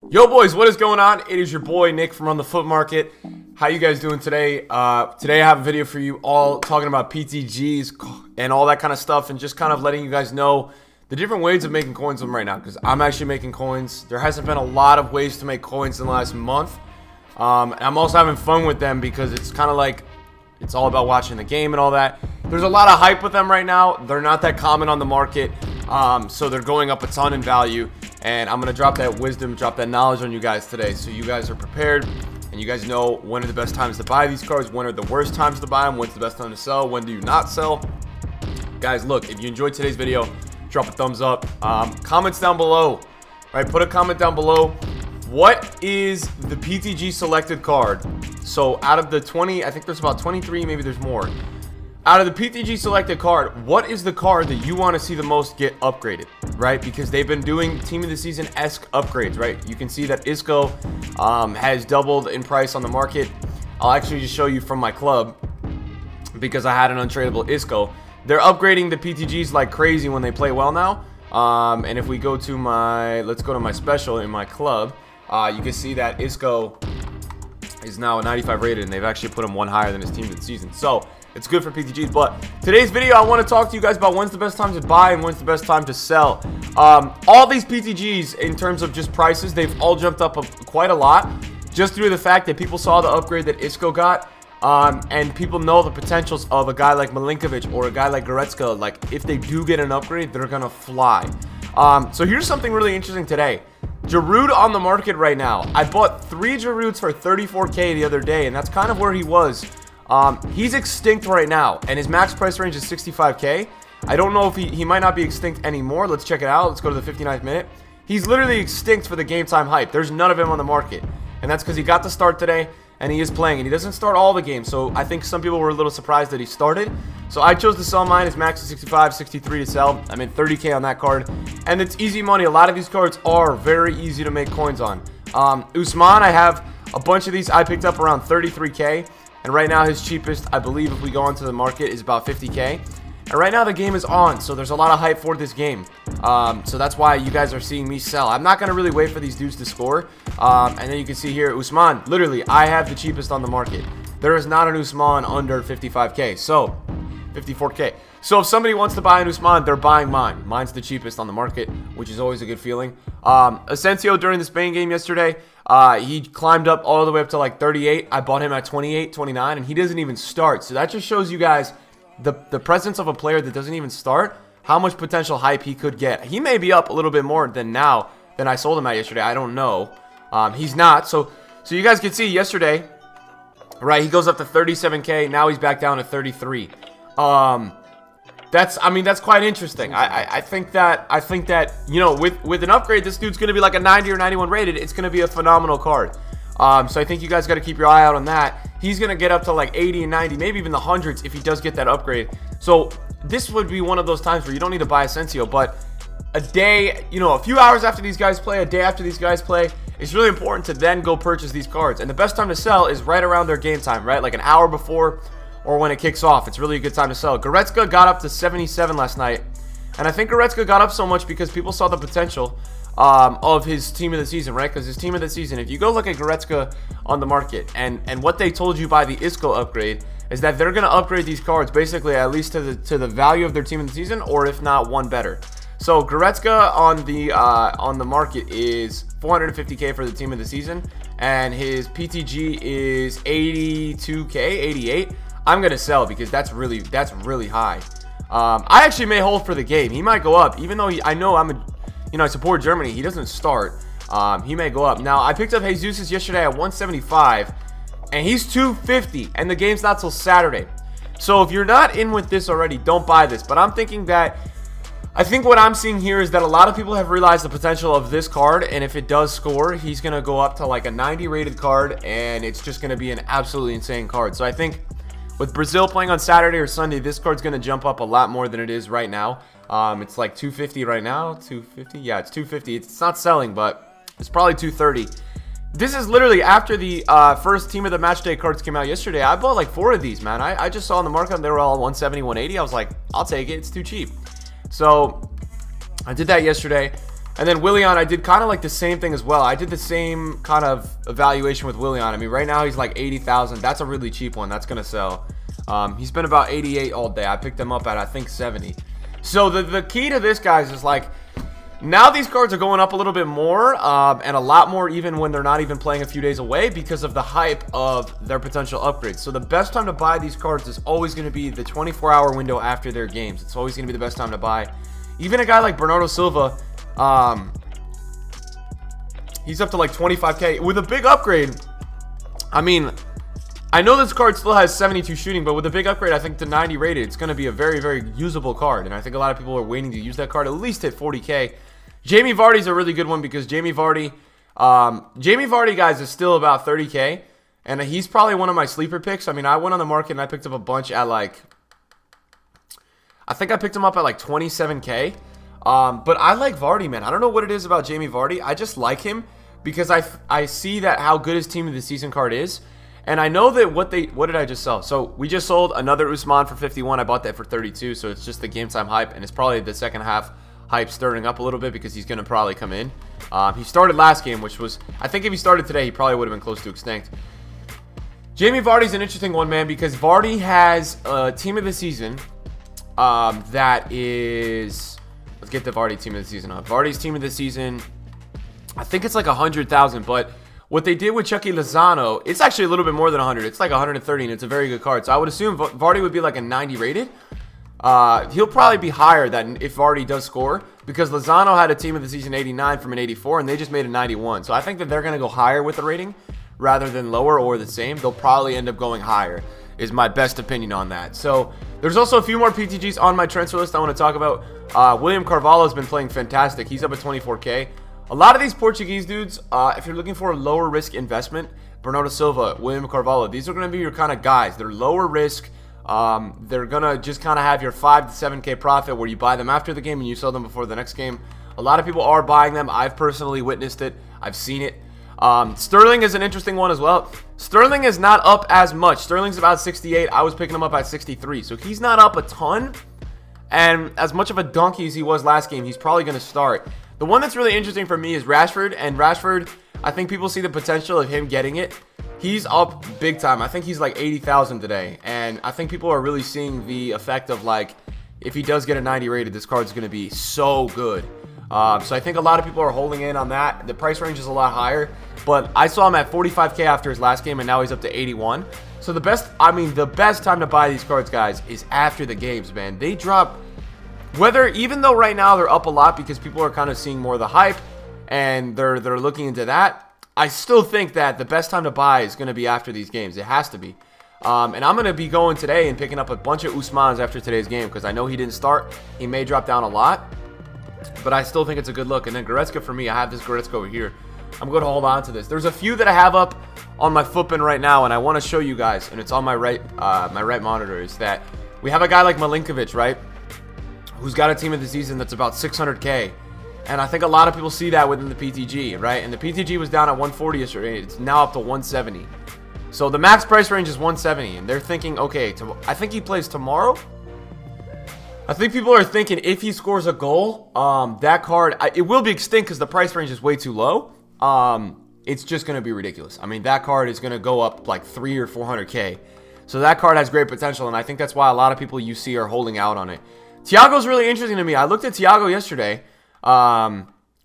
Yo boys, what is going on? It is your boy Nick from On The FUT Market. How you guys doing today? Today I have a video for you all talking about PTGs and all that kind of stuff, and just kind of letting you guys know the different ways of making coins with them right now, because I'm actually making coins. There hasn't been a lot of ways to make coins in the last month. And I'm also having fun with them because it's kind of like, it's all about watching the game and all that. There's a lot of hype with them right now. They're not that common on the market, so they're going up a ton in value. And I'm going to drop that wisdom, drop that knowledge on you guys today, so you guys are prepared and you guys know when are the best times to buy these cards, when are the worst times to buy them, when's the best time to sell, when do you not sell. Guys, look, if you enjoyed today's video, drop a thumbs up. Comments down below, right? Put a comment down below. What is the PTG selected card? So out of the 20, I think there's about 23, maybe there's more. Out of the PTG selected card, what is the card that you want to see the most get upgraded, right? Because they've been doing Team of the Season-esque upgrades, right? You can see that Isco has doubled in price on the market. I'll actually just show you from my club, because I had an untradeable Isco. They're upgrading the PTGs like crazy when they play well now. And if we go to my, let's go to my special in my club, you can see that Isco is now a 95 rated, and they've actually put him one higher than his Team of the Season. So it's good for PTGs. But today's video, I want to talk to you guys about when's the best time to buy and when's the best time to sell. All these PTGs, in terms of just prices, they've all jumped up quite a lot, just through the fact that people saw the upgrade that Isco got. And people know the potentials of a guy like Milinkovic or a guy like Goretzka. Like, if they do get an upgrade, they're gonna fly. So here's something really interesting today. Giroud on the market right now. I bought 3 Girouds for 34K the other day, and that's kind of where he was. He's extinct right now, and his max price range is 65K. I don't know if he might not be extinct anymore. Let's check it out. Let's go to the 59th minute. He's literally extinct for the game time hype. There's none of him on the market, and that's because he got the start today, and he is playing, and he doesn't start all the games. So I think some people were a little surprised that he started. So I chose to sell mine. His max is 65, 63 to sell. I'm in 30K on that card, and it's easy money. A lot of these cards are very easy to make coins on. Usman, I have a bunch of these. I picked up around 33K, and right now his cheapest, I believe, if we go onto the market, is about 50K. And right now the game is on, so there's a lot of hype for this game. So that's why you guys are seeing me sell. I'm not going to really wait for these dudes to score. And then you can see here, Usman, literally, I have the cheapest on the market. There is not an Usman under 55K, so 54K. So if somebody wants to buy an Usman, they're buying mine. Mine's the cheapest on the market, which is always a good feeling. Asensio during the Spain game yesterday, he climbed up all the way up to like 38. I bought him at 28, 29, and he doesn't even start. So that just shows you guys the presence of a player that doesn't even start, how much potential hype he could get. He may be up a little bit more than I sold him at yesterday. I don't know. He's not. So you guys can see yesterday, right, he goes up to 37K. Now he's back down to 33. I mean, that's quite interesting. I think that, you know, with an upgrade, this dude's going to be like a 90 or 91 rated. It's going to be a phenomenal card. So I think you guys got to keep your eye out on that. He's going to get up to like 80 and 90, maybe even the hundreds if he does get that upgrade. So this would be one of those times where you don't need to buy Asensio, but a day, you know, a few hours after these guys play, a day after these guys play, it's really important to then go purchase these cards. And the best time to sell is right around their game time, right? Like an hour before or when it kicks off. It's really a good time to sell. Goretzka got up to 77 last night. And I think Goretzka got up so much because people saw the potential of his Team of the Season, right? Because his Team of the Season, if you go look at Goretzka on the market, and what they told you by the Isco upgrade is that they're going to upgrade these cards basically at least to the value of their Team of the Season, or if not, one better. So Goretzka on the market is 450K for the Team of the Season, and his PTG is 82K, 88. I'm going to sell because that's really high. I actually may hold for the game. He might go up, even though I know I support Germany. He doesn't start. He may go up. Now, I picked up Jesus yesterday at 175, and he's 250, and the game's not till Saturday. So if you're not in with this already, don't buy this. But I'm thinking that, I think what I'm seeing here is that a lot of people have realized the potential of this card, and if it does score, he's going to go up to like a 90 rated card, and it's just going to be an absolutely insane card. So I think with Brazil playing on Saturday or Sunday, this card's going to jump up a lot more than it is right now. It's like 250 right now. 250? Yeah, it's 250. It's not selling, but it's probably 230. This is literally after the first Team of the Match Day cards came out yesterday. I bought like 4 of these, man. I just saw on the market they were all 170, 180. I was like, I'll take it. It's too cheap. So I did that yesterday. And then Willian, I did kind of like the same thing as well. I did the same kind of evaluation with Willian. I mean, right now he's like 80,000. That's a really cheap one. That's going to sell. He's been about 88 all day. I picked him up at, I think, 70. So the key to this, guys, is like, now these cards are going up a little bit more, and a lot more even when they're not even playing a few days away because of the hype of their potential upgrades. So the best time to buy these cards is always going to be the 24-hour window after their games. It's always going to be the best time to buy. Even a guy like Bernardo Silva, he's up to like 25k with a big upgrade. I mean, I know this card still has 72 shooting, but with a big upgrade, I think to 90 rated, it's going to be a very, very usable card. And I think a lot of people are waiting to use that card, at least hit 40k. Jamie Vardy's a really good one because Jamie Vardy, guys, is still about 30k. And he's probably one of my sleeper picks. I mean, I went on the market and I picked up a bunch at like, I think I picked him up at like 27k. But I like Vardy, man. I don't know what it is about Jamie Vardy. I just like him because I see that how good his team of the season card is. And I know that what did I just sell? So we just sold another Usman for 51. I bought that for 32. So it's just the game time hype. And it's probably the second half hype stirring up a little bit because he's going to probably come in. He started last game, which was, I think if he started today, he probably would have been close to extinct. Jamie Vardy's an interesting one, man, because Vardy has a team of the season that is... Let's get the Vardy team of the season up. Vardy's team of the season, I think it's like 100,000, but what they did with Chucky Lozano, it's actually a little bit more than 100. It's like 130, and it's a very good card. So I would assume Vardy would be like a 90 rated. He'll probably be higher than if Vardy does score, because Lozano had a team of the season 89 from an 84, and they just made a 91. So I think that they're going to go higher with the rating rather than lower or the same. They'll probably end up going higher, is my best opinion on that. So there's also a few more PTGs on my transfer list I want to talk about. William Carvalho has been playing fantastic. He's up at 24k. A lot of these Portuguese dudes, if you're looking for a lower risk investment, Bernardo Silva, William Carvalho, these are going to be your kind of guys. They're lower risk. They're going to just kind of have your 5 to 7k profit where you buy them after the game and you sell them before the next game. A lot of people are buying them. I've personally witnessed it. I've seen it. Sterling is an interesting one as well. Sterling is not up as much. Sterling's about 68. I was picking him up at 63. So he's not up a ton. And as much of a donkey as he was last game, he's probably going to start. The one that's really interesting for me is Rashford. And Rashford, I think people see the potential of him getting it. He's up big time. I think he's like 80,000 today. And I think people are really seeing the effect of like, if he does get a 90 rated, this card's going to be so good. So I think a lot of people are holding in on that. The price range is a lot higher, but I saw him at 45k after his last game, and now he's up to 81. So the best time to buy these cards, guys, is after the games, man. They drop, even though right now they're up a lot because people are kind of seeing more of the hype and they're looking into that. I still think that the best time to buy is going to be after these games. It has to be. And I'm going to be going today and picking up a bunch of Usmans after today's game because I know he didn't start. He may drop down a lot, but I still think it's a good look. And then Goretzka for me, I have this Goretzka over here. I'm going to hold on to this. There's a few that I have up on my Footbin right now, and I want to show you guys, and it's on my right monitor, is that we have a guy like Milinkovic, right, who's got a team of the season that's about 600k. And I think a lot of people see that within the PTG, right? And the PTG was down at 140 yesterday. It's now up to 170. So the max price range is 170, and they're thinking, okay, I think he plays tomorrow. I think people are thinking if he scores a goal, that card, it will be extinct because the price range is way too low. It's just going to be ridiculous. I mean, that card is going to go up like 300 or 400k. So that card has great potential, and I think that's why a lot of people you see are holding out on it. Thiago's really interesting to me. I looked at Thiago yesterday.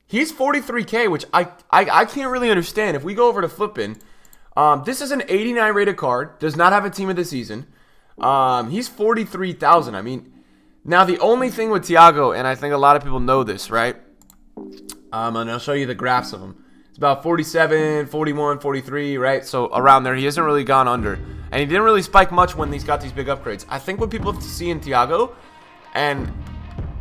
He's 43k, which I can't really understand. If we go over to Flippin, this is an 89 rated card. Does not have a team of the season. He's 43,000. I mean, now the only thing with Thiago, and I think a lot of people know this, right? And I'll show you the graphs of him. It's about 47, 41, 43, right? So around there, he hasn't really gone under. And he didn't really spike much when he's got these big upgrades. I think what people see in Thiago and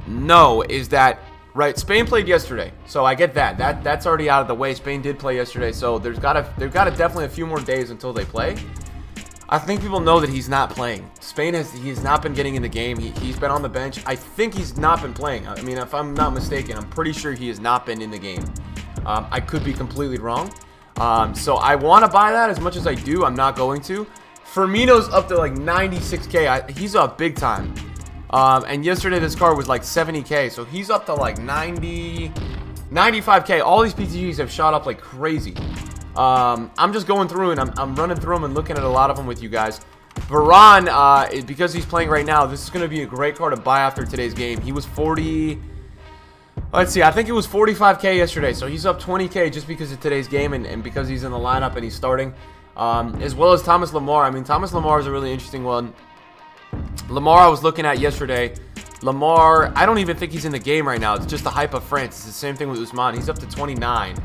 know is that, right, Spain played yesterday. So I get that. That's already out of the way. Spain did play yesterday. So they've got definitely a few more days until they play. I think people know that he's not playing. Spain he's not been getting in the game. He's been on the bench. I think he's not been playing. I mean, if I'm not mistaken, I'm pretty sure he has not been in the game. I could be completely wrong. So I want to buy that as much as I do. I'm not going to. Firmino's up to like 96k. He's up big time. And yesterday this card was like 70k. So he's up to like 90. 95K. All these PTGs have shot up like crazy. I'm just going through and I'm running through them and looking at a lot of them with you guys. Varane, because he's playing right now, this is going to be a great card to buy after today's game. He was 40... Let's see, I think it was 45K yesterday, so he's up 20K just because of today's game and because he's in the lineup and he's starting. As well as Thomas Lemar. I mean, Thomas Lemar is a really interesting one. Lemar I was looking at yesterday. Lemar, I don't even think he's in the game right now. It's just the hype of France. It's the same thing with Ousmane. He's up to 29.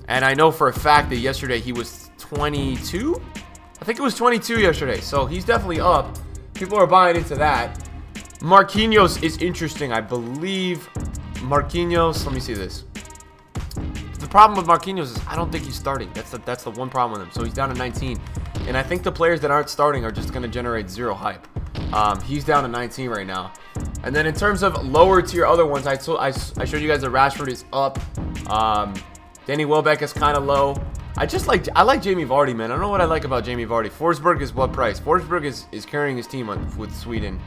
And I know for a fact that yesterday he was 22? I think it was 22 yesterday. So he's definitely up. People are buying into that. Marquinhos is interesting. I believe Marquinhos, let me see this. The problem with Marquinhos is I don't think he's starting. That's the one problem with him. So he's down to 19. And I think the players that aren't starting are just going to generate zero hype. He's down to 19 right now. And then in terms of lower tier other ones, I showed you guys that Rashford is up. Danny Welbeck is kind of low. I like Jamie Vardy, man. I don't know what I like about Jamie Vardy. Forsberg is what price? Forsberg is carrying his team with Sweden.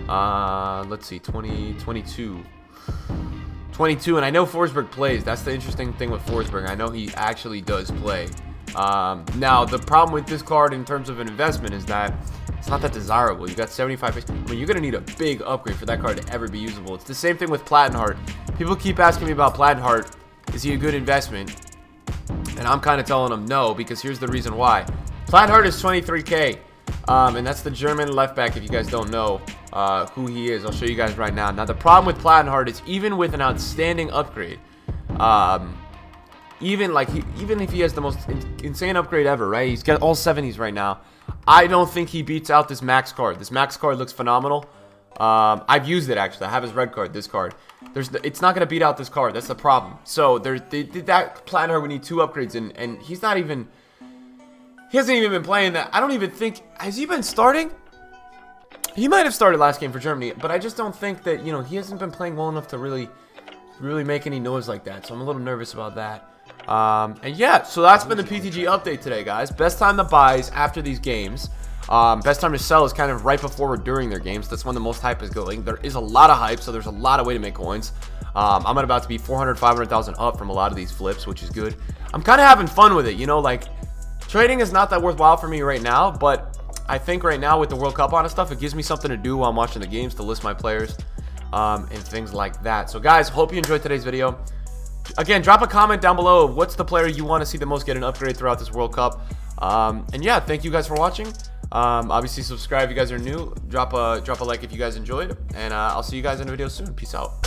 Let's see, 22, and I know Forsberg plays. That's the interesting thing with Forsberg. I know he actually does play. Now, the problem with this card in terms of an investment is that it's not that desirable. You got 75. I mean, you're going to need a big upgrade for that card to ever be usable. It's the same thing with Plattenhardt. People keep asking me about Plattenhardt. Is he a good investment? And I'm kind of telling them no, because here's the reason why. Plattenhardt is 23K. And that's the German left back, if you guys don't know who he is. I'll show you guys right now. Now, the problem with Plattenhardt is even with an outstanding upgrade, even if he has the most insane upgrade ever, right? He's got all 70s right now. I don't think he beats out this max card. This max card looks phenomenal. I've used it, actually. I have his red card, this card. It's not going to beat out this card. That's the problem. So that Plattenhardt would need 2 upgrades, and he's not even... He hasn't even been playing that. I don't even think... Has he been starting? He might have started last game for Germany, but I just don't think that, you know, he hasn't been playing well enough to really make any noise like that. So I'm a little nervous about that. And yeah, so that's been the PTG update today, guys. Best time to buy is after these games. Best time to sell is kind of right before or during their games. That's when the most hype is going. There is a lot of hype, so there's a lot of way to make coins. I'm about to be 400, 500,000 up from a lot of these flips, which is good. I'm kind of having fun with it, you know, like... Trading is not that worthwhile for me right now, but I think right now with the World Cup on and stuff, it gives me something to do while I'm watching the games to list my players and things like that. So guys, hope you enjoyed today's video. Again, drop a comment down below. What's the player you want to see the most get an upgrade throughout this World Cup? And yeah, thank you guys for watching. Obviously, subscribe if you guys are new. Drop a like if you guys enjoyed, and I'll see you guys in a video soon. Peace out.